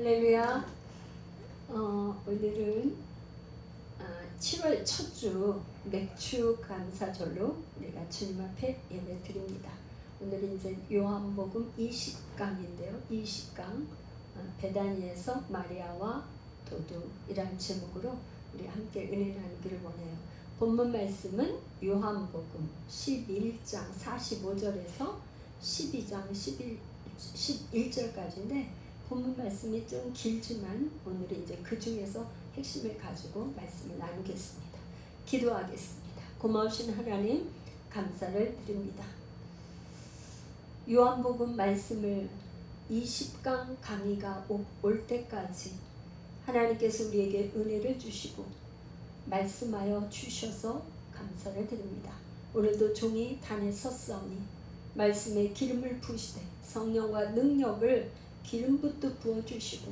할렐루야. 오늘은 7월 첫 주 맥주 감사절로 우리가 주님 앞에 예배 드립니다. 오늘은 이제 요한복음 20강인데요. 20강 베다니에서 마리아와 도둑이라는 제목으로 우리 함께 은혜 나누기를 원해요. 본문 말씀은 요한복음 11장 45절에서 12장 11절까지인데 본문 말씀이 좀 길지만 오늘은 이제 그 중에서 핵심을 가지고 말씀을 나누겠습니다. 기도하겠습니다. 고마우신 하나님 감사를 드립니다. 요한복음 말씀을 20강 강의가 올 때까지 하나님께서 우리에게 은혜를 주시고 말씀하여 주셔서 감사를 드립니다. 오늘도 종이 단에 섰사오니 말씀에 기름을 부으시되 성령과 능력을 기름부터 부어주시고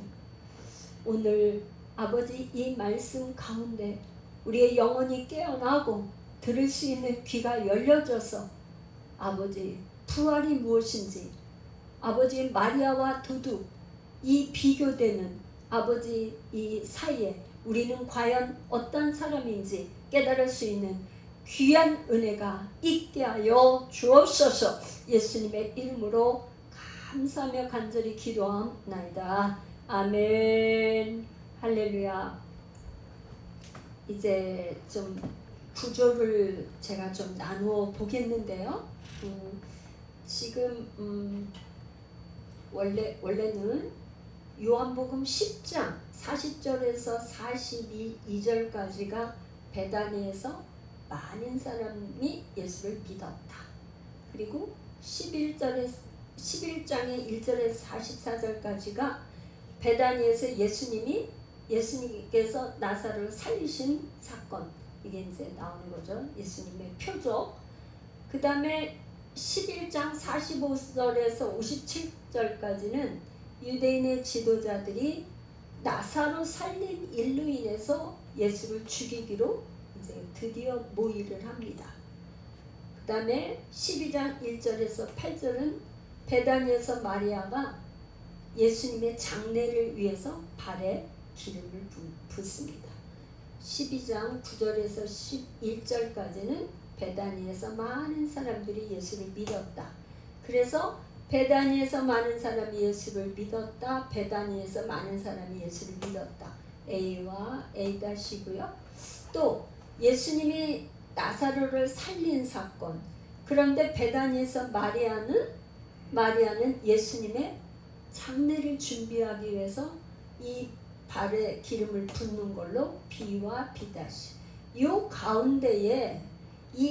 오늘 아버지 이 말씀 가운데 우리의 영혼이 깨어나고 들을 수 있는 귀가 열려져서 아버지 부활이 무엇인지 아버지 마리아와 도둑 이 비교되는 아버지 이 사이에 우리는 과연 어떤 사람인지 깨달을 수 있는 귀한 은혜가 있게 하여 주옵소서. 예수님의 이름으로 감사하며 간절히 기도하옵나이다. 아멘. 할렐루야. 이제 좀 구조를 제가 좀 나누어 보겠는데요. 지금 원래는 요한복음 10장 40절에서 42절까지가 베다니에서 많은 사람이 예수를 믿었다. 그리고 11장의 1절에서 44절까지가 베다니에서 예수님께서 나사로를 살리신 사건, 이게 이제 나오는 거죠. 예수님의 표적. 그 다음에 11장 45절에서 57절까지는 유대인의 지도자들이 나사로 살린 일로 인해서 예수를 죽이기로 이제 드디어 모의를 합니다. 그 다음에 12장 1절에서 8절은 베다니에서 마리아가 예수님의 장례를 위해서 발에 기름을 붓습니다. 12장 9절에서 11절까지는 베다니에서 많은 사람들이 예수를 믿었다. 그래서 베다니에서 많은 사람이 예수를 믿었다. 베다니에서 많은 사람이 예수를 믿었다. A와 A-이고요. 또 예수님이 나사로를 살린 사건. 그런데 베다니에서 마리아는 예수님의 장례를 준비하기 위해서 이 발에 기름을 붓는 걸로 B와 B-. 이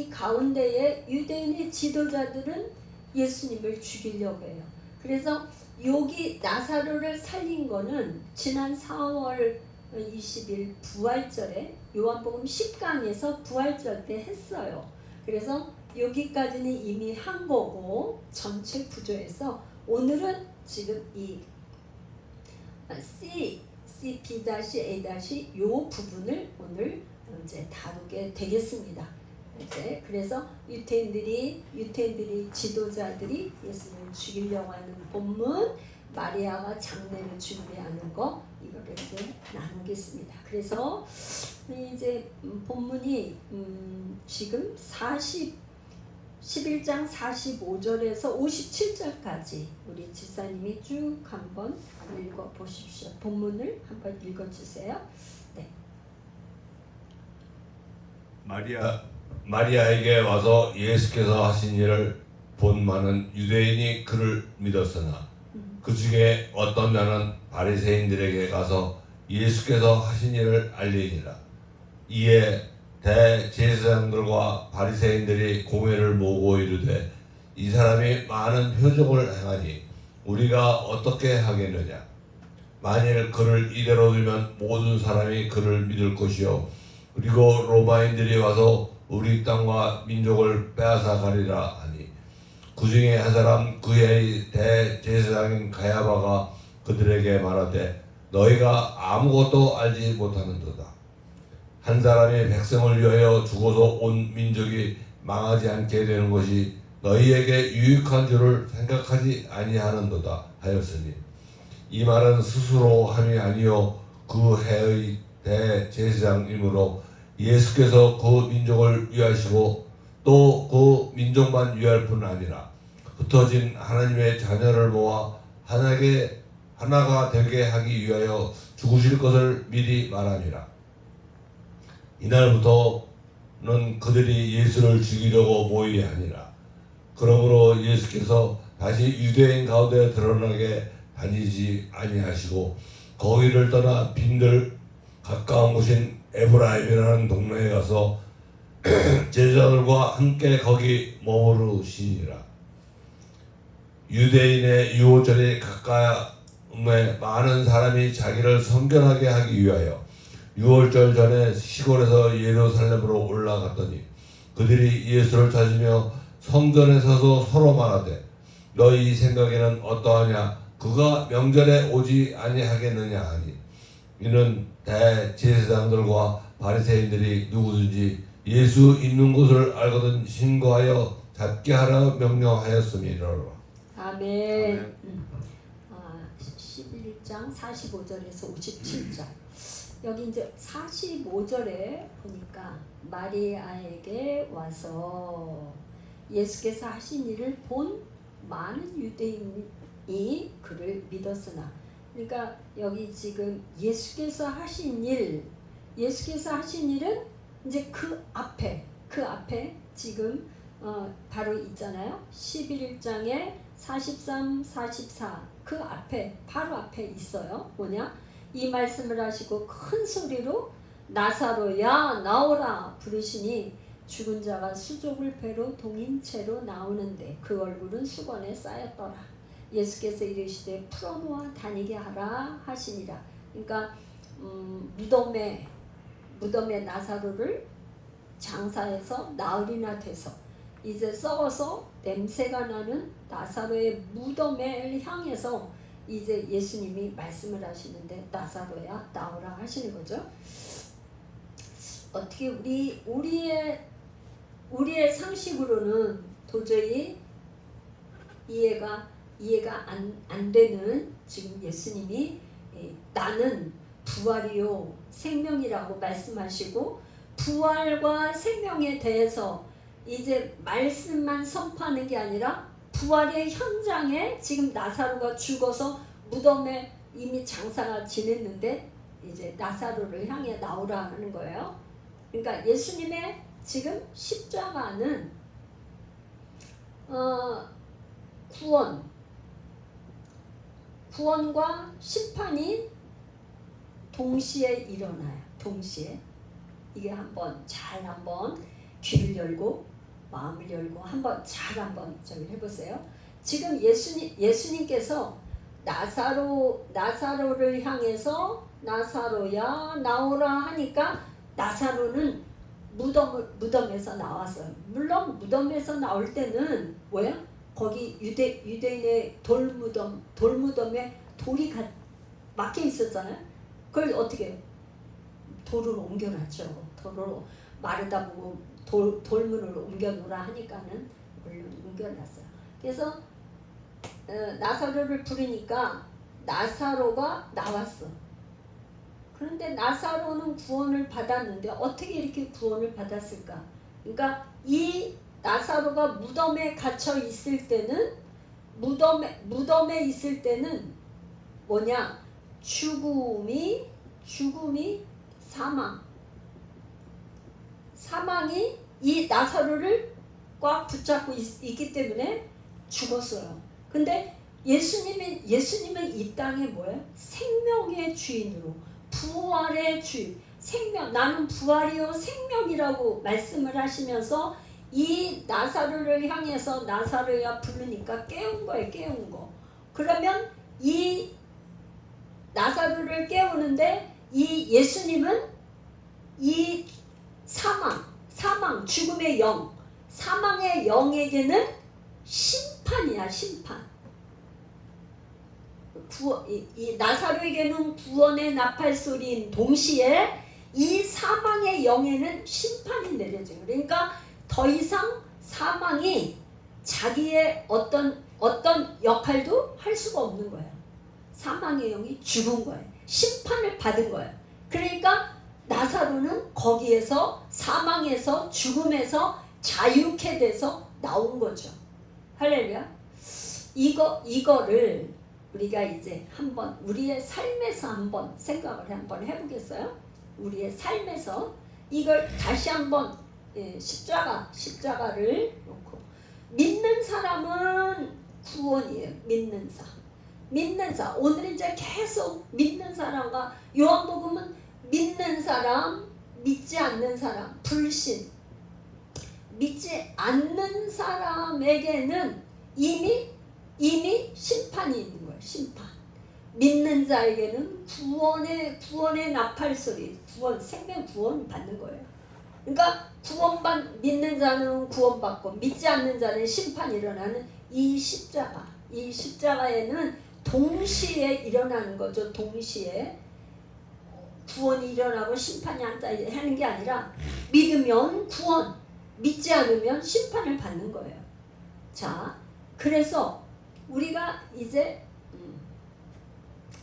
가운데에 유대인의 지도자들은 예수님을 죽이려고 해요. 그래서 여기 나사로를 살린 거는 지난 4월 20일 부활절에 요한복음 10강에서 부활절 때 했어요. 그래서 여기까지는 이미 한 거고 전체 구조에서 오늘은 지금 이 C, B-A- 요 부분을 오늘 이제 다루게 되겠습니다. 이제 그래서 유태인들이 지도자들이 예수님을 죽이려고 하는 본문, 마리아가 장례를 준비하는 거, 이거를 이제 나누겠습니다. 그래서 이제 본문이 지금 11장 45절에서 57절까지 우리 지사님이 쭉 한번 읽어보십시오. 본문을 한번 읽어주세요. 네. 마리아에게 와서 예수께서 하신 일을 본 많은 유대인이 그를 믿었으나 그 중에 어떤 자는 바리새인들에게 가서 예수께서 하신 일을 알리니라. 이에 대제사장들과 바리새인들이 공회를 모으고 이르되 이 사람이 많은 표적을 행하니 우리가 어떻게 하겠느냐. 만일 그를 이대로 두면 모든 사람이 그를 믿을 것이요 그리고 로마인들이 와서 우리 땅과 민족을 빼앗아 가리라 하니 그 중에 한 사람 그의 대제사장인 가야바가 그들에게 말하되 너희가 아무것도 알지 못하는도다. 한 사람이 백성을 위하여 죽어서 온 민족이 망하지 않게 되는 것이 너희에게 유익한 줄을 생각하지 아니하는도다 하였으니 이 말은 스스로 함이 아니요 그 해의 대제사장이므로 예수께서 그 민족을 위하시고 또 그 민족만 위할 뿐 아니라 흩어진 하나님의 자녀를 모아 하나가 되게 하기 위하여 죽으실 것을 미리 말함이라. 이날부터는 그들이 예수를 죽이려고 모이게 하니라. 그러므로 예수께서 다시 유대인 가운데 드러나게 다니지 아니하시고 거기를 떠나 빈들 가까운 곳인 에브라임이라는 동네에 가서 제자들과 함께 거기 머무르시니라. 유대인의 유월절이 가까움에 많은 사람이 자기를 성결하게 하기 위하여 유월절 전에 시골에서 예루살렘으로 올라갔더니 그들이 예수를 찾으며 성전에 서서 서로 말하되 너희 생각에는 어떠하냐 그가 명절에 오지 아니하겠느냐 하니 이는 대제사장들과 바리새인들이 누구든지 예수 있는 곳을 알거든 신고하여 잡게 하라 명령하였음이라. 아멘. 11장 45절에서 57절. 여기 이제 45절에 보니까 마리아에게 와서 예수께서 하신 일을 본 많은 유대인이 그를 믿었으나, 그러니까 여기 지금 예수께서 하신 일은 이제 그 앞에 지금 바로 있잖아요. 11장에 43, 44 그 앞에 바로 앞에 있어요. 뭐냐? 이 말씀을 하시고 큰 소리로 나사로야 나오라 부르시니 죽은 자가 수족을 배로 동인 채로 나오는데 그 얼굴은 수건에 쌓였더라. 예수께서 이르시되 풀어놓아 다니게 하라 하시니라. 그러니까 무덤에 나사로를 장사해서 나흘이나 돼서 이제 썩어서 냄새가 나는 나사로의 무덤을 향해서 이제 예수님이 말씀을 하시는데 나사로야 나오라 하시는 거죠. 어떻게 우리의 상식으로는 도저히 이해가 안 되는 지금 예수님이 나는 부활이요 생명이라고 말씀하시고 부활과 생명에 대해서 이제 말씀만 선포하는 게 아니라 부활의 현장에 지금 나사로가 죽어서 무덤에 이미 장사가 지냈는데 이제 나사로를 향해 나오라 하는 거예요. 그러니까 예수님의 지금 십자가는 구원과 심판이 동시에 일어나요. 동시에. 이게 한번 귀를 열고 마음을 열고 한번 저기 해보세요. 지금 예수님께서 나사로를 향해서 나사로야 나오라 하니까 나사로는 무덤에서 나왔어요. 물론 무덤에서 나올 때는 뭐야? 거기 유대인의 돌무덤에 돌이 막혀 있었잖아요. 그걸 어떻게 돌을 옮겨놨죠. 돌로 마르다 보고 돌문을 옮겨놓으라 하니까는 물론 옮겨놨어요. 그래서 나사로를 부르니까 나사로가 나왔어. 그런데 나사로는 구원을 받았는데 어떻게 이렇게 구원을 받았을까? 그러니까 이 나사로가 무덤에 갇혀 있을 때는 무덤에 있을 때는 뭐냐? 죽음이 사망이 이 나사로를 꽉 붙잡고 있기 때문에 죽었어요. 근데 예수님은 이 땅에 뭐예요? 생명의 주인으로 부활의 주인, 생명, 나는 부활이요 생명이라고 말씀을 하시면서 이 나사로를 향해서 나사로야 부르니까 깨운 거. 그러면 이 나사로를 깨우는데 이 예수님은 이 사망, 죽음의 영, 사망의 영에게는 심판이야, 심판. 이 나사로에게는 구원의 나팔소리인 동시에 이 사망의 영에는 심판이 내려져요. 그러니까 더 이상 사망이 자기의 어떤 역할도 할 수가 없는 거예요. 사망의 영이 죽은 거예요. 심판을 받은 거예요. 그러니까 나사로는 거기에서 사망에서 죽음에서 자유케 돼서 나온 거죠. 할렐루야. 이거를 우리가 이제 한번 우리의 삶에서 한번 생각을 한번 해보겠어요? 우리의 삶에서 이걸 다시 한번 십자가를 놓고 믿는 사람은 구원이에요. 믿는 사. 오늘 이제 계속 믿는 사람과 요한복음은 믿는 사람, 믿지 않는 사람, 불신. 믿지 않는 사람에게는 이미 심판이 있는 거예요. 심판. 믿는 자에게는 구원의 나팔소리, 생명 구원 받는 거예요. 그러니까 믿는 자는 구원받고 믿지 않는 자는 심판이 일어나는 이 십자가에는 동시에 일어나는 거죠. 동시에 구원이 일어나고 심판이 하는 게 아니라 믿으면 구원, 믿지 않으면 심판을 받는 거예요. 자, 그래서 우리가 이제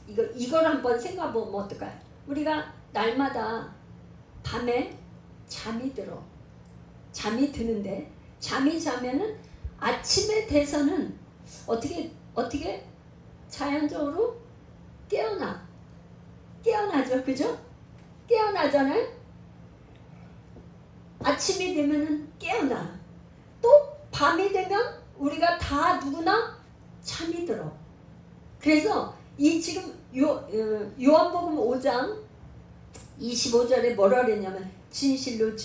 이걸 한번 생각해보면 어떨까요? 우리가 날마다 밤에 잠이 드는데 잠이 자면은 아침에 돼서는 어떻게 자연적으로 깨어나죠, 그죠? 깨어나잖아요. 아침이 되면은 깨어나. 또 밤이 되면 우리가 다 누구나 잠이 들어. 그래서 이 지금 요한복음 5장 25절에 뭐라 그랬냐면 진실로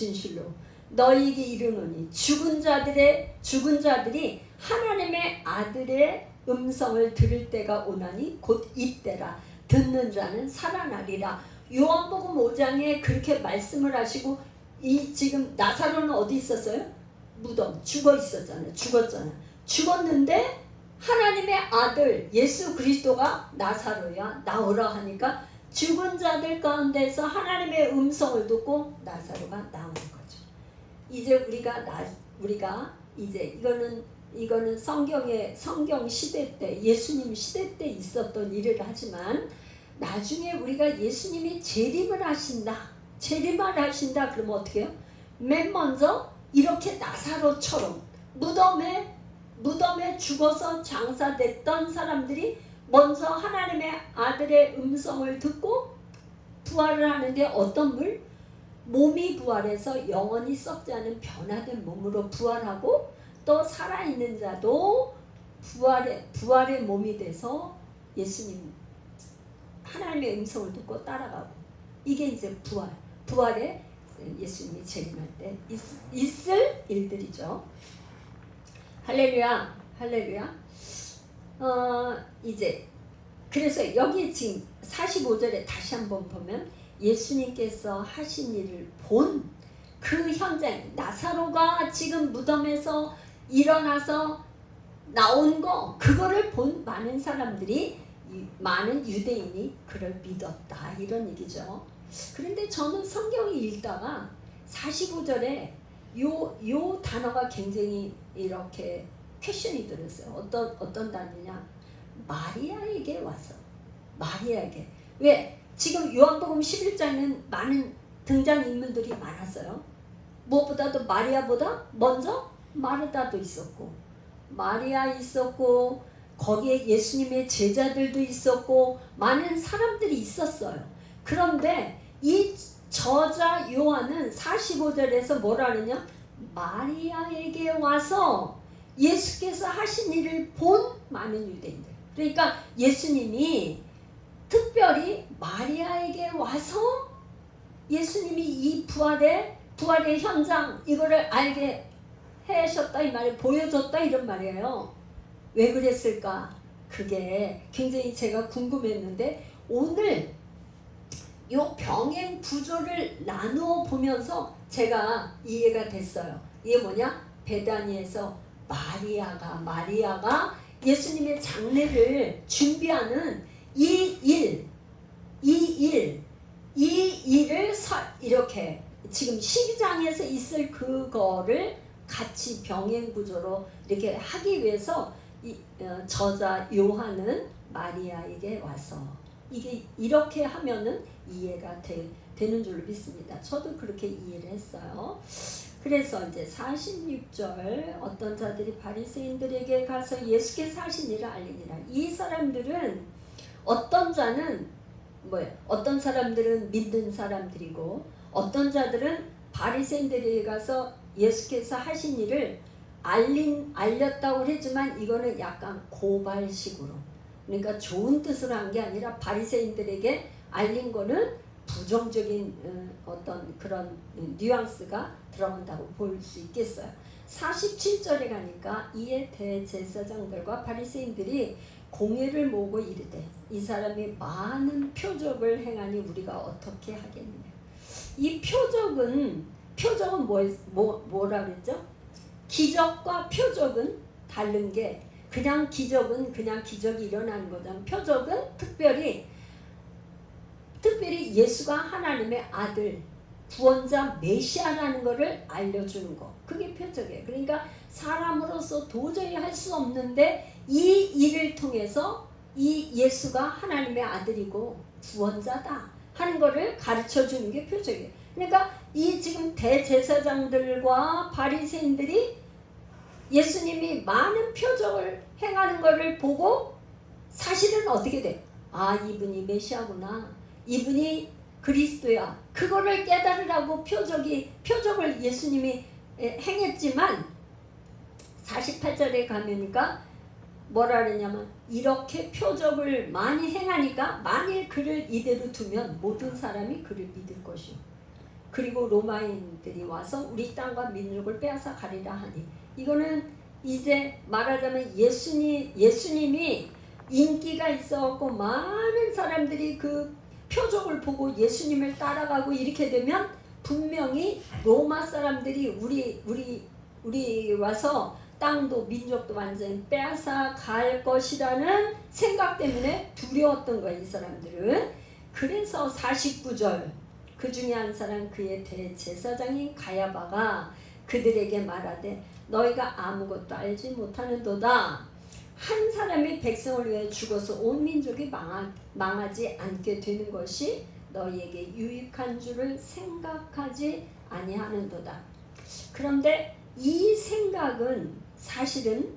너희에게 이르노니 죽은 자들이 하나님의 아들의 음성을 들을 때가 오나니 곧 이때라. 듣는 자는 살아나리라. 요한복음 5장에 그렇게 말씀을 하시고 지금 나사로는 어디 있었어요? 무덤 죽었잖아. 죽었는데 하나님의 아들 예수 그리스도가 나사로야 나오라 하니까 죽은 자들 가운데서 하나님의 음성을 듣고 나사로가 나오는 거죠. 이제 우리가 이제 이거는 성경 시대 때 예수님 시대 때 있었던 일을 하지만 나중에 우리가 예수님이 재림을 하신다 그러면 어떻게 해요? 맨 먼저 이렇게 나사로처럼 무덤에 죽어서 장사됐던 사람들이 먼저 하나님의 아들의 음성을 듣고 부활을 하는데 어떤 몸이 부활해서 영원히 썩지 않은 변화된 몸으로 부활하고 또 살아있는 자도 부활의 몸이 돼서 예수님 하나님의 음성을 듣고 따라가고 이게 이제 부활에 예수님이 재림할 때 있을 일들이죠. 할렐루야. 이제 그래서 여기 지금 45절에 다시 한번 보면 예수님께서 하신 일을 본 그 현장, 나사로가 지금 무덤에서 일어나서 나온 거 그거를 본 많은 사람들이 많은 유대인이 그를 믿었다 이런 얘기죠. 그런데 저는 성경을 읽다가 45절에 요 단어가 굉장히 이렇게 퀘션이 들었어요. 어떤 단어냐? 마리아에게 와서 마리아에게 왜? 지금 요한복음 11장에는 많은 등장인물들이 많았어요. 무엇보다도 마리아보다 먼저 마르다도 있었고 마리아 있었고 거기에 예수님의 제자들도 있었고 많은 사람들이 있었어요. 그런데 이 저자 요한은 45절에서 뭐라 하느냐? 마리아에게 와서 예수께서 하신 일을 본 많은 유대인들. 그러니까 예수님이 특별히 마리아에게 와서 예수님이 이 부활의 현장 이거를 알게 하셨다 이 말을 보여줬다 이런 말이에요. 왜 그랬을까? 그게 굉장히 제가 궁금했는데 오늘 요 병행 구조를 나누어 보면서 제가 이해가 됐어요. 이게 뭐냐? 베다니에서 마리아가 예수님의 장례를 준비하는 이 일을 이렇게 지금 12장에서 있을 그거를 같이 병행 구조로 이렇게 하기 위해서 저자 요한은 마리아에게 와서 이게 이렇게 하면은 이해가 되는 줄로 믿습니다. 저도 그렇게 이해를 했어요. 그래서 이제 46절 어떤 자들이 바리새인들에게 가서 예수께서 하신 일을 알리니라. 이 사람들은 어떤 자는 어떤 사람들은 믿는 사람들이고 어떤 자들은 바리새인들에게 가서 예수께서 하신 일을 알렸다고 했지만 이거는 약간 고발식으로, 그러니까 좋은 뜻으로 한 게 아니라 바리새인들에게 알린 거는 부정적인 어떤 그런 뉘앙스가 들어간다고 볼 수 있겠어요. 47절에 가니까 이에 대제사장들과 바리새인들이 공회를 모으고 이르되 이 사람이 많은 표적을 행하니 우리가 어떻게 하겠느냐. 이 표적은 뭐라 그랬죠? 기적과 표적은 다른 게, 그냥 기적은 그냥 기적이 일어나는 거잖아. 표적은 특별히 예수가 하나님의 아들, 구원자 메시아라는 것을 알려주는 거. 그게 표적이에요. 그러니까 사람으로서 도저히 할 수 없는데 이 일을 통해서 이 예수가 하나님의 아들이고 구원자다 하는 것을 가르쳐 주는 게 표적이에요. 그러니까 이 지금 대제사장들과 바리새인들이 예수님이 많은 표적을 행하는 것을 보고 사실은 어떻게 돼? 아, 이분이 메시아구나. 이분이 그리스도야. 그거를 깨달으라고 표적을 예수님이 행했지만 48절에 가면니까 뭐라 그러냐면 이렇게 표적을 많이 행하니까 만일 그를 이대로 두면 모든 사람이 그를 믿을 것이요. 그리고 로마인들이 와서 우리 땅과 민족을 빼앗아 가리라 하니, 이거는 이제 말하자면 예수님이 인기가 있어갖고 많은 사람들이 그 표적을 보고 예수님을 따라가고 이렇게 되면 분명히 로마 사람들이 우리 와서 땅도 민족도 완전히 빼앗아 갈 것이라는 생각 때문에 두려웠던 거예요, 이 사람들은. 그래서 49절 그 중에 한 사람 그의 대제사장인 가야바가 그들에게 말하되 너희가 아무것도 알지 못하는도다. 한 사람이 백성을 위해 죽어서 온 민족이 망하지 않게 되는 것이 너희에게 유익한 줄을 생각하지 아니하는도다. 그런데 이 생각은 사실은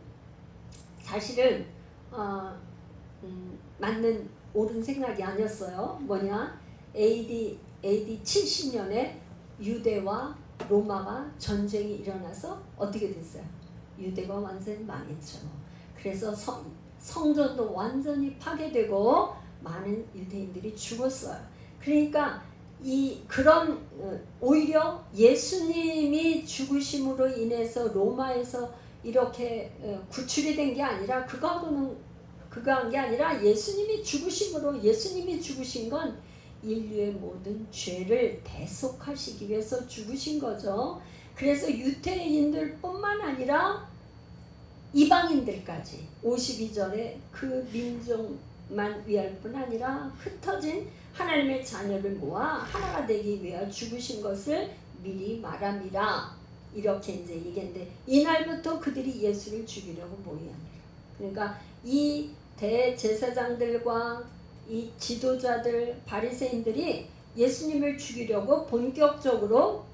맞는 옳은 생각이 아니었어요. 뭐냐? AD 70년에 유대와 로마가 전쟁이 일어나서 어떻게 됐어요? 유대가 완전히 망했죠. 그래서 성전도 완전히 파괴되고 많은 유대인들이 죽었어요. 그러니까 그런 오히려 예수님이 죽으심으로 인해서 로마에서 이렇게 구출이 된 게 아니라 그거 한 게 아니라 예수님이 죽으신 건 인류의 모든 죄를 대속하시기 위해서 죽으신 거죠. 그래서 유대인들 뿐만 아니라 이방인들까지 52절에 그 민족만 위할 뿐 아니라 흩어진 하나님의 자녀를 모아 하나가 되기 위하여 죽으신 것을 미리 말함이라. 이렇게 이제 얘기했는데 이날부터 그들이 예수를 죽이려고 모이하니라. 그러니까 이 대제사장들과 이 지도자들 바리새인들이 예수님을 죽이려고 본격적으로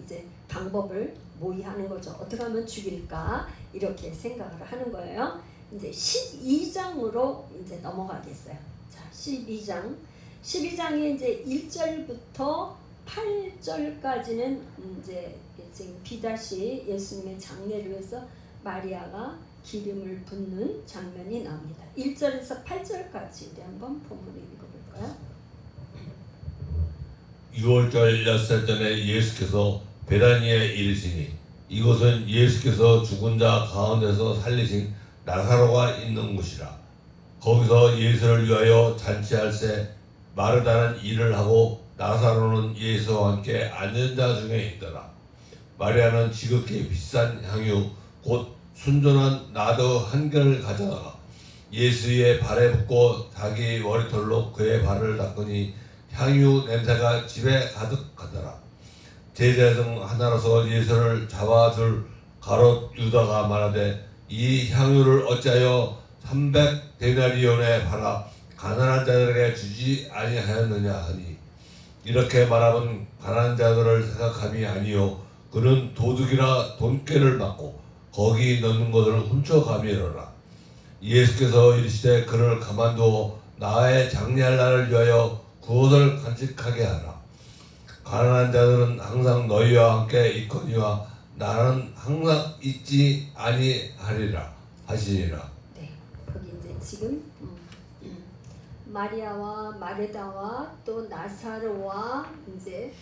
이제 방법을 모의하는 거죠. 어떻게 하면 죽일까 이렇게 생각을 하는 거예요. 이제 12장으로 이제 넘어가겠어요. 자, 12장이 이제 1절부터 8절까지는 이제 지금 비다시 예수님의 장례를 위해서 마리아가 기름을 붓는 장면이 나옵니다. 1절에서 8절까지 한번 본문을 읽어볼까요? 6월절 엿새 전에 예수께서 베다니에 이르시니 이곳은 예수께서 죽은 자 가운데서 살리신 나사로가 있는 곳이라. 거기서 예수를 위하여 잔치할새 마르다는 일을 하고 나사로는 예수와 함께 앉은 자 중에 있더라. 마리아는 지극히 비싼 향유 곧 순전한 나도 한 개를 가져다가 예수의 발에 붓고 자기 머리털로 그의 발을 닦으니 향유 냄새가 집에 가득하더라. 제자 중 하나로서 예수를 잡아줄 가롯 유다가 말하되 이 향유를 어찌하여 300데나리온에 팔아 가난한 자들에게 주지 아니하였느냐 하니 이렇게 말하면 가난한 자들을 생각함이 아니요 그는 도둑이라 돈꾀를 받고 거기 넣는 것을 훔쳐가미로라. 예수께서 이르시되 그를 가만두어 나의 장래할 날을 위하여 그것을 간직하게 하라. 가난한 자들은 항상 너희와 함께 있거니와 나는 항상 있지 아니하리라 하시니라. 네, 거기 이제 지금 마리아와 마르다와 또 나사로와 이제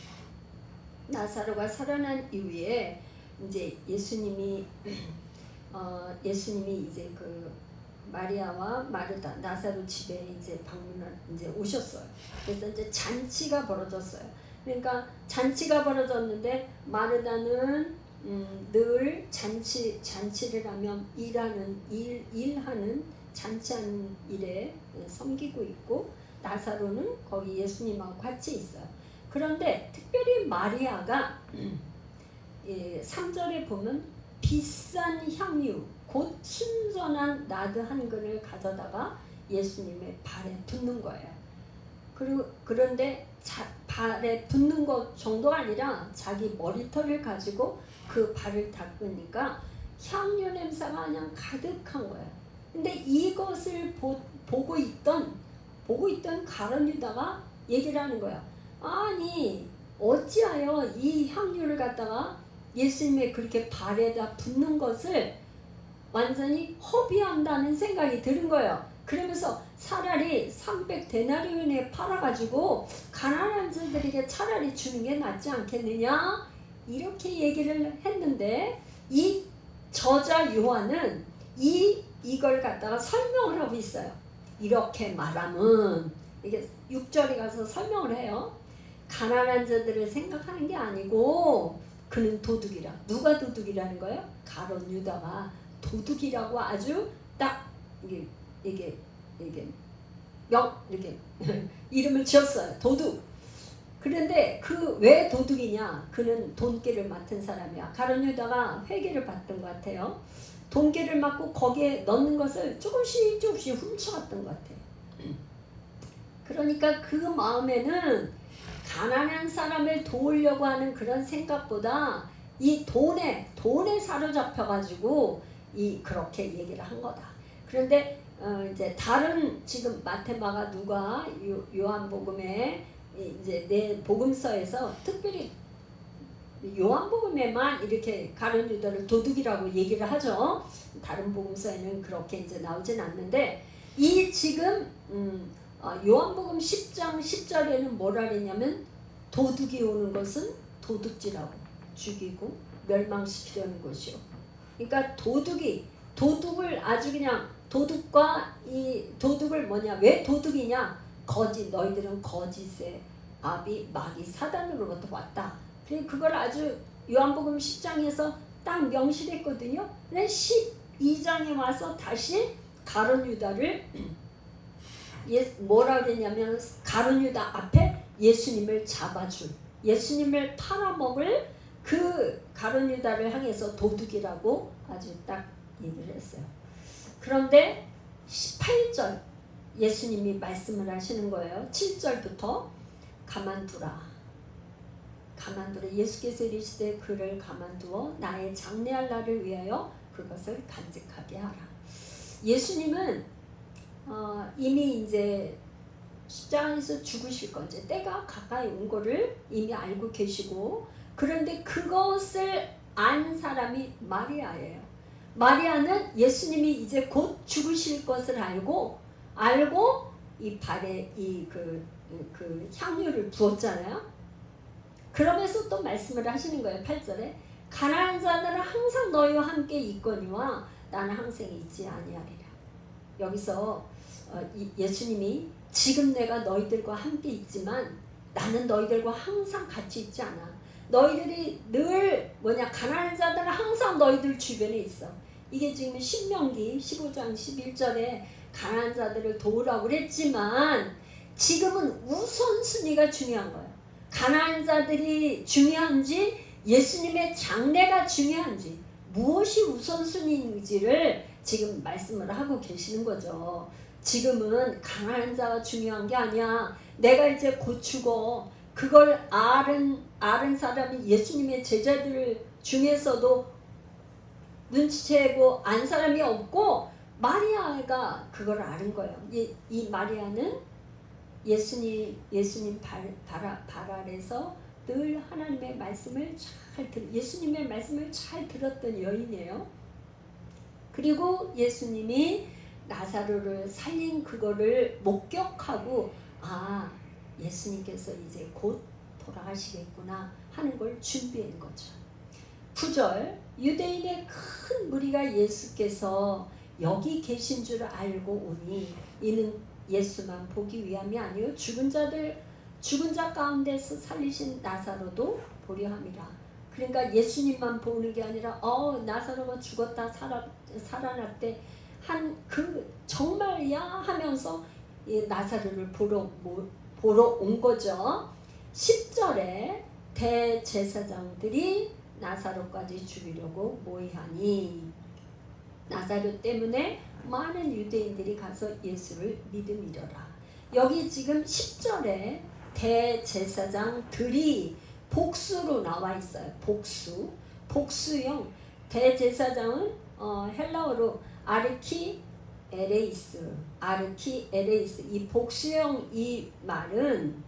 나사로가 살아난 이후에 이제 예수님이 이제 그 마리아와 마르다 나사로 집에 이제 방문을 이제 오셨어요. 그래서 이제 잔치가 벌어졌어요. 그러니까 잔치가 벌어졌는데 마르다는 늘 잔치를 하면 일하는 잔치하는 일에 섬기고 있고 나사로는 거기 예수님하고 같이 있어요. 그런데 특별히 마리아가 3절에 보면 비싼 향유 곧 순전한 나드 한 근을 가져다가 예수님의 발에 붓는 거예요. 그런데 발에 붓는 것 정도가 아니라 자기 머리털을 가지고 그 발을 닦으니까 향유 냄새가 그냥 가득한 거예요. 근데 이것을 보고 있던 가룟 유다가 얘기를 하는 거야. 아니 어찌하여 이 향유를 갖다가 예수님의 그렇게 발에다 붓는 것을 완전히 허비한다는 생각이 드는 거예요. 그러면서 차라리 300데나리온에 팔아가지고 가난한 자들에게 차라리 주는 게 낫지 않겠느냐 이렇게 얘기를 했는데 이 저자 요한은 이걸 갖다가 설명을 하고 있어요. 이렇게 말하면 이게 6절에 가서 설명을 해요. 가난한 자들을 생각하는 게 아니고 그는 도둑이라. 누가 도둑이라는 거예요? 가룟 유다가 도둑이라고 아주 딱 이게 이렇게 이름을 지었어요. 도둑. 그런데 그 왜 도둑이냐? 그는 돈깨를 맡은 사람이야. 가룟 유다가 회계를 받던 것 같아요. 돈깨를 맡고 거기에 넣는 것을 조금씩 훔쳐갔던 것 같아요. 그러니까 그 마음에는 가난한 사람을 도우려고 하는 그런 생각보다 이 돈에 사로잡혀가지고 그렇게 얘기를 한 거다. 그런데 이제 다른 지금 마테마가 누가 요한복음에 이제 내 복음서에서 특별히 요한복음에만 이렇게 가룟 유다를 도둑이라고 얘기를 하죠. 다른 복음서에는 그렇게 이제 나오진 않는데 이 지금 요한복음 10장 10절에는 뭐라 그랬냐면 도둑이 오는 것은 도둑질하고 죽이고 멸망시키려는 것이요. 그러니까 도둑을 아주 그냥 도둑과 이 도둑을 왜 도둑이냐? 너희들은 거짓의 아비 마귀 사단으로부터 왔다. 그걸 아주 요한복음 10장에서 딱 명시했거든요. 근데 12장에 와서 다시 가룟 유다를 뭐라 그랬냐면 가룟 유다 앞에 예수님을 예수님을 팔아먹을 그 가룟 유다를 향해서 도둑이라고 아주 딱 얘기를 했어요. 그런데 18절 예수님이 말씀을 하시는 거예요. 7절부터 가만두라. 예수께서 이르시되 그를 가만두어 나의 장래할 날을 위하여 그것을 간직하게 하라. 예수님은 이미 이제 십자가에서 죽으실 건지 때가 가까이 온 거를 이미 알고 계시고, 그런데 그것을 안 사람이 마리아예요. 마리아는 예수님이 이제 곧 죽으실 것을 알고 이 발에 그 향유를 부었잖아요. 그러면서 또 말씀을 하시는 거예요. 8절에 가난한 자들은 항상 너희와 함께 있거니와 나는 항상 있지 아니하리라. 여기서 예수님이 지금 내가 너희들과 함께 있지만 나는 너희들과 항상 같이 있지 않아. 너희들이 늘 가난한 자들은 항상 너희들 주변에 있어. 이게 지금 신명기 15장 11절에 가난한 자들을 도우라고 그랬지만 지금은 우선순위가 중요한 거예요. 가난한 자들이 중요한지 예수님의 장래가 중요한지 무엇이 우선순위인지를 지금 말씀을 하고 계시는 거죠. 지금은 강한 자가 중요한 게 아니야. 내가 이제 곧 죽어. 그걸 아는 사람이 예수님의 제자들 중에서도 눈치채고 안 사람이 없고 마리아가 그걸 아는 거예요. 이 마리아는 예수님 발 아래서 늘 하나님의 말씀을 예수님의 말씀을 잘 들었던 여인이에요. 그리고 예수님이 나사로를 살린 그거를 목격하고 예수님께서 이제 곧 돌아가시겠구나 하는 걸 준비한 거죠. 9절 유대인의 큰 무리가 예수께서 여기 계신 줄 알고 오니 이는 예수만 보기 위함이 아니요 죽은 자 가운데서 살리신 나사로도 보려 함이라. 그러니까 예수님만 보는 게 아니라 나사로가 죽었다 살아났대 한 그 정말야 하면서 나사로를 보러 온 거죠. 10절에 대제사장들이 나사로까지 죽이려고 모이하니 나사로 때문에 많은 유대인들이 가서 예수를 믿음이려라. 여기 지금 10절에 대제사장들이 복수로 나와 있어요. 복수형. 대제사장은 헬라어로 아르키에레이스. 이 복수형 이 말은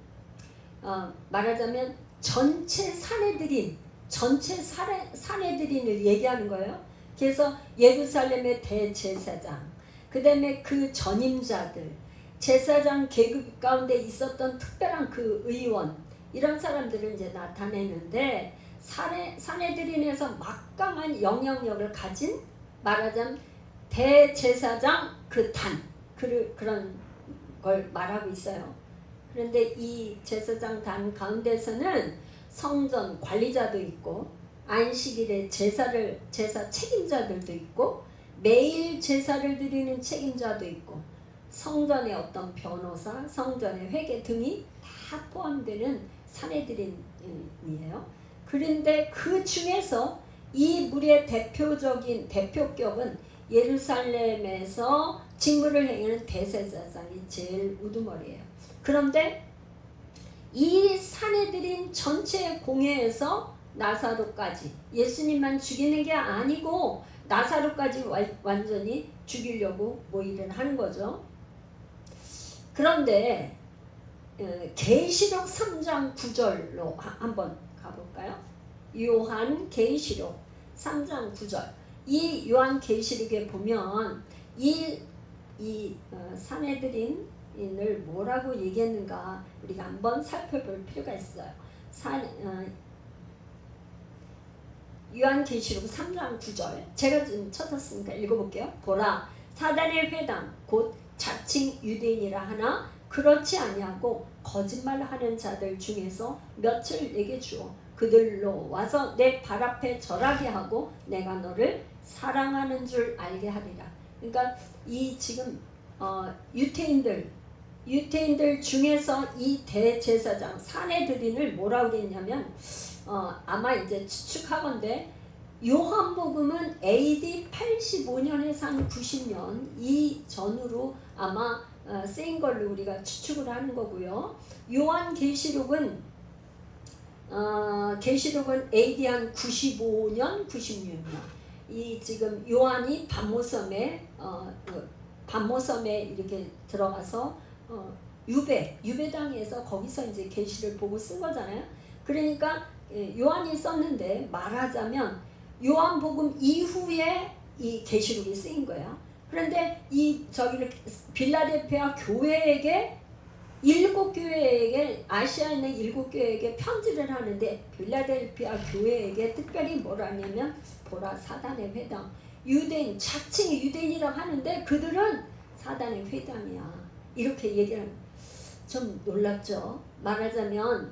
말하자면 전체 사내들인을 얘기하는 거예요. 그래서 예루살렘의 대제사장, 그 다음에 그 전임자들, 제사장 계급 가운데 있었던 특별한 그 의원, 이런 사람들을 이제 나타내는데 사내들인에서 막강한 영향력을 가진 말하자면 대제사장 그런 걸 말하고 있어요. 그런데 이 제사장 단 가운데서는 성전 관리자도 있고 안식일에 제사 책임자들도 있고 매일 제사를 드리는 책임자도 있고 성전의 어떤 변호사, 성전의 회계 등이 다 포함되는 사내들인이에요. 그런데 그 중에서 이 무리의 대표격은 예루살렘에서 직무를 행하는 대제사장이 제일 우두머리예요. 그런데 이 사내들인 전체 공회에서 나사로까지 예수님만 죽이는 게 아니고 나사로까지 완전히 죽이려고 모의를 하는 거죠. 그런데 계시록 3장 9절로 한번 가볼까요? 요한 계시록 3장 9절. 이 요한 계시록에 보면 이 사내들인을 뭐라고 얘기했는가 우리가 한번 살펴볼 필요가 있어요. 요한 계시록 3장 9절. 제가 좀 찾았으니까 읽어볼게요. 보라, 사단의 회당 곧 자칭 유대인이라 하나 그렇지 아니하고 거짓말하는 자들 중에서 몇을 내게 주어 그들로 와서 내 발 앞에 절하게 하고 내가 너를 사랑하는 줄 알게 하리라. 그러니까 이 지금 유태인들 중에서 이 대제사장 사내들인을 뭐라고 그랬냐면 아마 이제 추측하건대 요한복음은 AD 85년에서 한 90년 이 전후로 아마 쓰인 걸로 우리가 추측을 하는 거고요. 요한 계시록은 AD 한 95년, 96년. 이 지금 요한이 반모섬에 이렇게 들어가서 유배당에서 거기서 이제 계시를 보고 쓴 거잖아요. 그러니까 요한이 썼는데 말하자면 요한복음 이후에 이 계시록이 쓰인 거예요. 그런데 빌라델피아 교회에게 7교회에게 아시아에 있는 7교회에게 편지를 하는데 빌라델피아 교회에게 특별히 뭐라 하냐면 보라 사단의 회당 유대인 자칭 유대인이라고 하는데 그들은 사단의 회당이야 이렇게 얘기를 좀 놀랍죠. 말하자면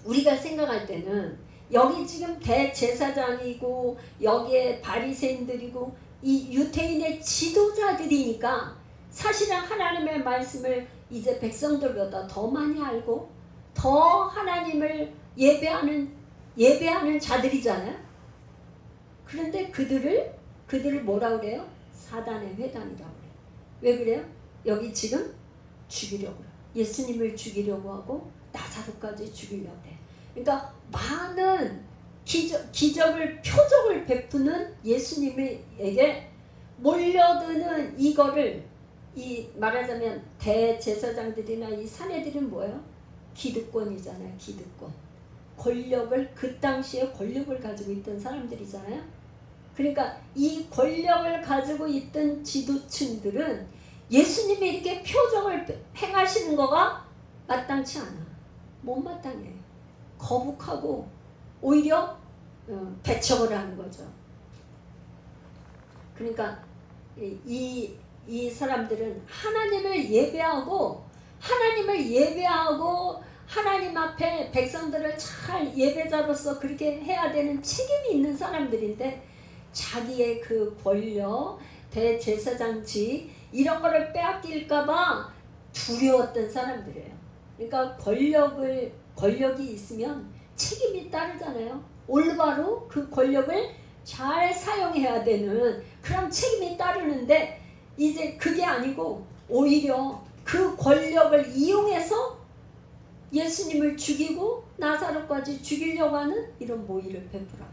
우리가 생각할 때는 여기 지금 대제사장이고 여기에 바리새인들이고 이 유대인의 지도자들이니까 사실은 하나님의 말씀을 이제 백성들보다 더 많이 알고 더 하나님을 예배하는 자들이잖아요. 그런데 그들을 뭐라 그래요? 사단의 회당이라고 그래요. 왜 그래요? 여기 지금 죽이려고 그래요. 예수님을 죽이려고 하고 나사로까지 죽이려고 해요. 그러니까 많은 기적을 표적을 베푸는 예수님에게 몰려드는 이거를 이 말하자면 대제사장들이나 이 사내들은 뭐예요? 기득권이잖아요. 기득권. 권력을 그 당시에 권력을 가지고 있던 사람들이잖아요. 그러니까 이 권력을 가지고 있던 지도층들은 예수님이 이렇게 표적을 행하시는 거가 마땅치 않아. 못마땅해요. 거북하고 오히려 배척을 하는 거죠. 그러니까 이 사람들은 하나님을 예배하고 하나님 앞에 백성들을 잘 예배자로서 그렇게 해야 되는 책임이 있는 사람들인데 자기의 그 권력, 대제사장직 이런 거를 빼앗길까봐 두려웠던 사람들이에요. 그러니까 권력이 있으면 책임이 따르잖아요. 올바로 그 권력을 잘 사용해야 되는 그런 책임이 따르는데 이제 그게 아니고 오히려 그 권력을 이용해서 예수님을 죽이고 나사로까지 죽이려고 하는 이런 모의를 베풀어요.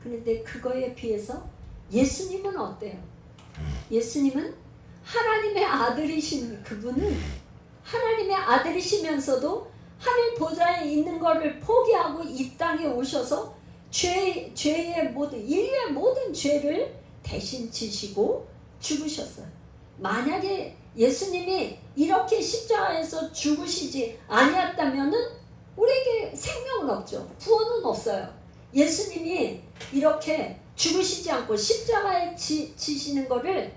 그런데 그거에 비해서 예수님은 어때요? 예수님은 하나님의 아들이신 그분은 하나님의 아들이시면서도 하늘 보좌에 있는 것을 포기하고 이 땅에 오셔서 죄의 모든 인류의 모든 죄를 대신 지시고 죽으셨어요. 만약에 예수님이 이렇게 십자가에서 죽으시지 아니었다면은 우리에게 생명은 없죠. 구원은 없어요. 예수님이 이렇게 죽으시지 않고 십자가에 지시는 것을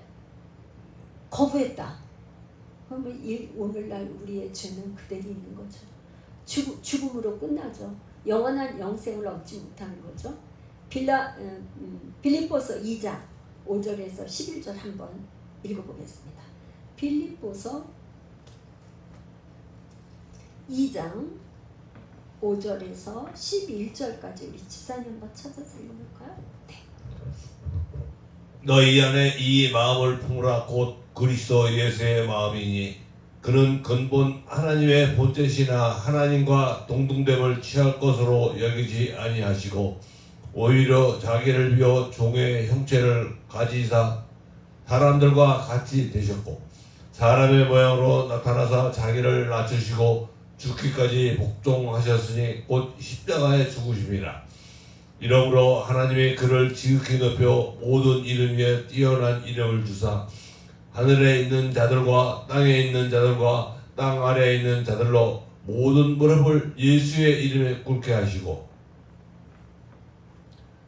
거부했다. 그러면 오늘날 우리의 죄는 그대로 있는 거죠. 죽음으로 끝나죠. 영원한 영생을 얻지 못하는 거죠. 빌립보서 2장 5절에서 11절 한번 읽어보겠습니다. 빌립보서 2장 5절에서 11절까지 우리 집사님 한번 찾아서 읽어볼까요? 네. 너희 안에 이 마음을 품으라. 곧 그리스도 예수의 마음이니 그는 근본 하나님의 본체시나 하나님과 동등됨을 취할 것으로 여기지 아니하시고 오히려 자기를 비워 종의 형체를 가지사 사람들과 같이 되셨고 사람의 모양으로 나타나사 자기를 낮추시고 죽기까지 복종하셨으니 곧 십자가에 죽으심이라. 이러므로 하나님이 그를 지극히 높여 모든 이름 위에 뛰어난 이름을 주사 하늘에 있는 자들과 땅에 있는 자들과 땅 아래에 있는 자들로 모든 무릎을 예수의 이름에 꿇게 하시고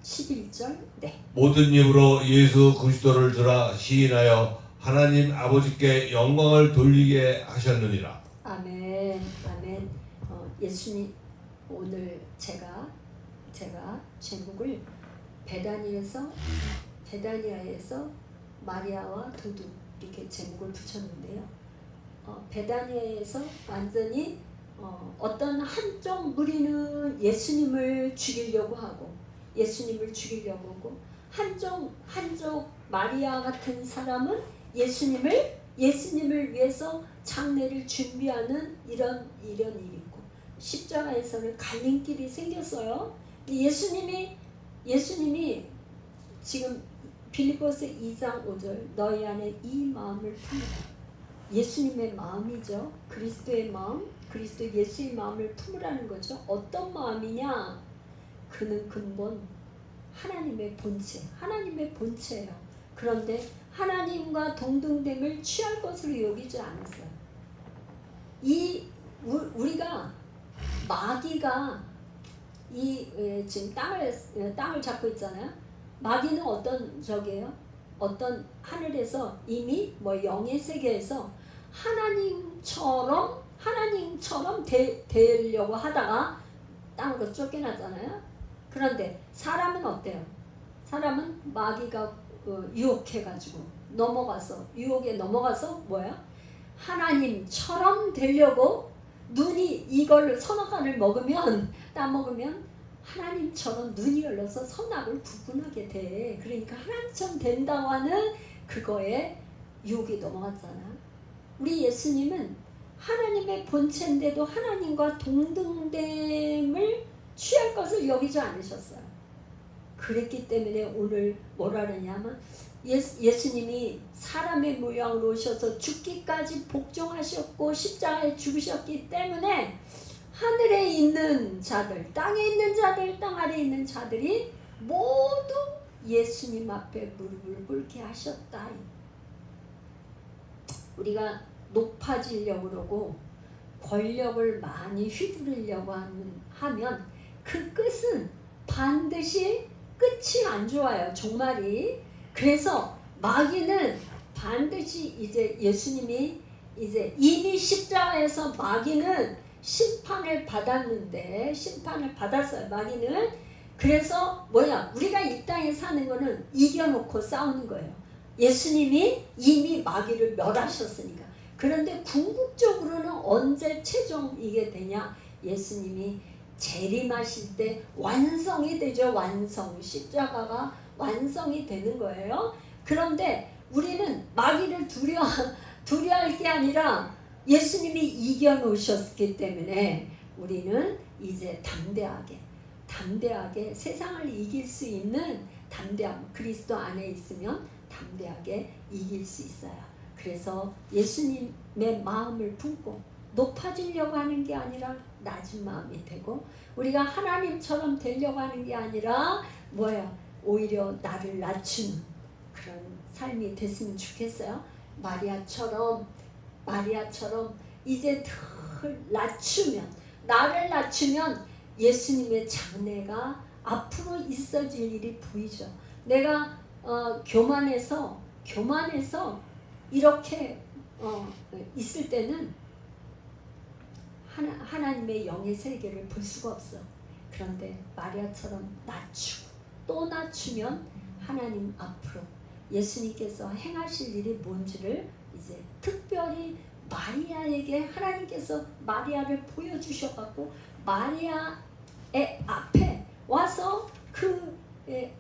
11절 네. 모든 입으로 예수 그리스도를 주라 시인하여 하나님 아버지께 영광을 돌리게 하셨느니라. 아멘. 아멘. 예수님 오늘 제가 제목을 베다니아에서 마리아와 도둑 이렇게 제목을 붙였는데요. 베다니아에서 완전히 어떤 한쪽 무리는 예수님을 죽이려고 하고 한쪽 마리아 같은 사람은 예수님을 위해서 장례를 준비하는 이런 일이 있고 십자가에서는 갈림길이 생겼어요. 예수님이 지금 빌립보서 2장 5절 너희 안에 이 마음을 품으라. 예수님의 마음이죠. 그리스도의 마음, 그리스도 예수의 마음을 품으라는 거죠. 어떤 마음이냐? 그는 근본 하나님의 본체예요. 그런데 하나님과 동등됨을 취할 것으로 여기지 않았어요. 우리가 마귀가 지금 땅을 잡고 있잖아요. 마귀는 어떤 적이에요? 어떤 하늘에서 이미 영의 세계에서 하나님처럼 되려고 하다가 땅으로 쫓겨나잖아요. 그런데 사람은 어때요? 사람은 마귀가 유혹해가지고 유혹에 넘어가서 뭐야? 하나님처럼 되려고 눈이 이걸 선악과를 따먹으면 하나님처럼 눈이 열려서 선악을 구분하게 돼. 그러니까 하나님처럼 된다고 하는 그거에 유혹이 넘어갔잖아. 우리 예수님은 하나님의 본체인데도 하나님과 동등됨을 취할 것을 여기지 않으셨어요. 그랬기 때문에 오늘 뭐라 그러냐면 예수님이 사람의 모양으로 오셔서 죽기까지 복종하셨고 십자가에 죽으셨기 때문에 하늘에 있는 자들, 땅에 있는 자들, 땅 아래에 있는 자들이 모두 예수님 앞에 무릎을 꿇게 하셨다. 우리가 높아지려고 그러고 권력을 많이 휘두르려고 하면 그 끝은 반드시 끝이 안 좋아요. 종말이. 그래서 마귀는 반드시 이제 예수님이 이제 이미 십자가에서 마귀는 심판을 받았는데 심판을 받았어요. 마귀는. 그래서 뭐야? 우리가 이 땅에 사는 거는 이겨놓고 싸우는 거예요. 예수님이 이미 마귀를 멸하셨으니까. 그런데 궁극적으로는 언제 최종 이게 되냐? 예수님이 재림하실 때 완성이 되죠. 완성. 십자가가 완성이 되는 거예요. 그런데 우리는 마귀를 두려워할 게 아니라 예수님이 이겨놓으셨기 때문에 우리는 이제 담대하게 세상을 이길 수 있는 담대함, 그리스도 안에 있으면 담대하게 이길 수 있어요. 그래서 예수님의 마음을 품고 높아지려고 하는 게 아니라 낮은 마음이 되고, 우리가 하나님처럼 되려고 하는 게 아니라 뭐야? 오히려 나를 낮추는 그런 삶이 됐으면 좋겠어요. 마리아처럼 이제 덜 나를 낮추면 예수님의 장래가 앞으로 있어질 일이 보이죠. 내가 교만해서 이렇게 있을 때는 하나님의 영의 세계를 볼 수가 없어. 그런데 마리아처럼 낮추고 또 낮추면 하나님 앞으로 예수님께서 행하실 일이 뭔지를 이제 특별히 마리아에게 하나님께서 마리아를 보여주셔갖고 마리아의 앞에 와서 그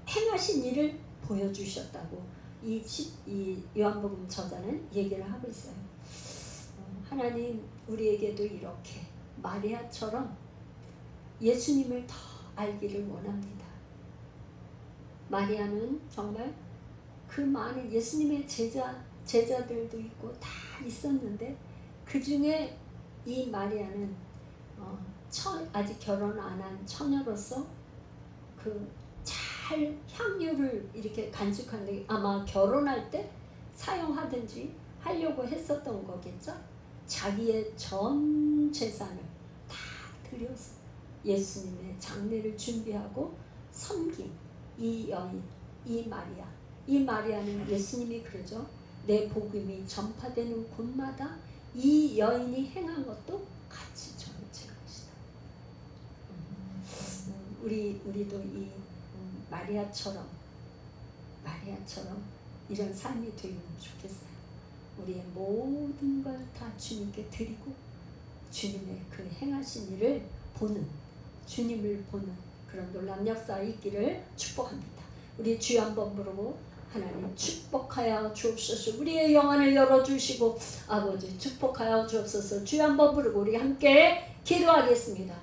행하신 일을 보여주셨다고 이 요한복음 저자는 얘기를 하고 있어요. 하나님 우리에게도 이렇게 마리아처럼 예수님을 더 알기를 원합니다. 마리아는 정말 그 많은 예수님의 제자들도 있고 다 있었는데 그 중에 이 마리아는 아직 결혼 안 한 처녀로서 그 잘 향유를 이렇게 간직하는데 아마 결혼할 때 사용하든지 하려고 했었던 거겠죠. 자기의 전 재산을 다 들여서 예수님의 장례를 준비하고 섬긴 이 여인, 이 마리아는 예수님이 그러죠. 내 복음이 전파되는 곳마다 이 여인이 행한 것도 같이 전해질 것이다. 우리도 이 마리아처럼 이런 삶이 되면 좋겠어요. 우리의 모든 걸 다 주님께 드리고 주님의 그 행하신 일을 주님을 보는 그런 놀라운 역사가 있기를 축복합니다. 우리 주여 한번 부르고 하나님 축복하여 주옵소서. 우리의 영안을 열어주시고 아버지 축복하여 주옵소서. 주여 한번 부르고 우리 함께 기도하겠습니다.